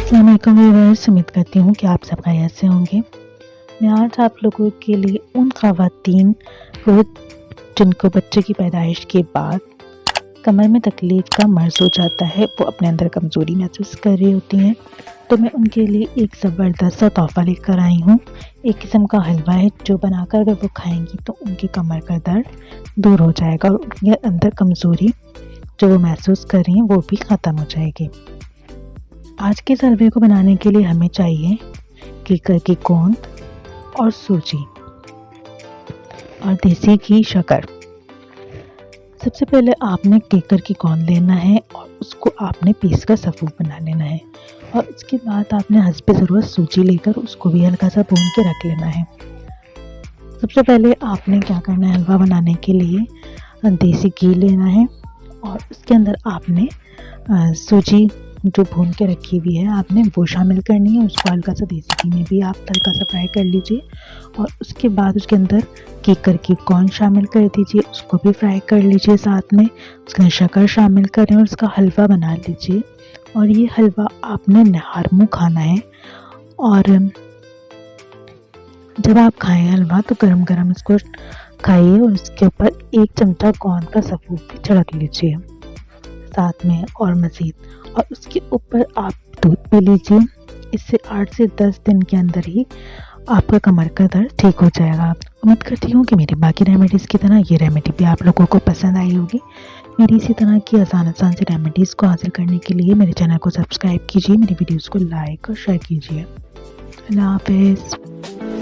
अस्सलाम वालेकुम व्यूअर्स, उम्मीद करती हूँ कि आप सब खैरियत से होंगे। मैं आज आप लोगों के लिए उन ख़वातीन को जिनको बच्चे की पैदाइश के बाद कमर में तकलीफ़ का मर्ज़ हो जाता है, वो अपने अंदर कमज़ोरी महसूस कर रही होती हैं, तो मैं उनके लिए एक ज़बरदस्त सा तोहफ़ा लेकर आई हूँ। एक किस्म का हलवा है जो बनाकर अगर वो खाएँगी तो उनकी कमर का दर्द दूर हो जाएगा और उनके अंदर कमज़ोरी जो वो महसूस कर रही हैं वो भी ख़त्म हो जाएगी। आज के इस हलवे को बनाने के लिए हमें चाहिए केकर की गोंद और सूजी और देसी घी, शक्कर। सबसे पहले आपने केकर की गोंद लेना है और उसको आपने पीस कर सफ़ूफ बना लेना है और उसके बाद आपने हस्बे ज़रूरत सूजी लेकर उसको भी हल्का सा भून के रख लेना है। सबसे पहले आपने क्या करना है, हलवा बनाने के लिए देसी घी लेना है और उसके अंदर आपने सूजी जो भून के रखी हुई है आपने वो शामिल करनी है। उसको हल्का सा देसी घी में भी आप हल्का सा फ्राई कर लीजिए और उसके बाद उसके अंदर केकर की गोंद शामिल कर दीजिए, उसको भी फ्राई कर लीजिए। साथ में उसके अंदर शक्कर शामिल करें और उसका हलवा बना लीजिए। और ये हलवा आपने निहार मुँह खाना है और जब आप खाएं हलवा तो गरम गरम इसको खाइए और उसके ऊपर 1 चमचा गोंद का सफ़ूफ भी छिड़क लीजिए साथ में और मज़ीद, और उसके ऊपर आप दूध पी लीजिए। इससे 8 से 10 दिन के अंदर ही आपका कमर का दर्द ठीक हो जाएगा। उम्मीद करती हूँ कि मेरी बाकी रेमेडीज़ की तरह ये रेमेडी भी आप लोगों को पसंद आई होगी। मेरी इसी तरह की आसान से रेमेडीज़ को हासिल करने के लिए मेरे चैनल को सब्सक्राइब कीजिए, मेरी वीडियोज़ को लाइक और शेयर कीजिए। अल्लाह हाफ़िज़।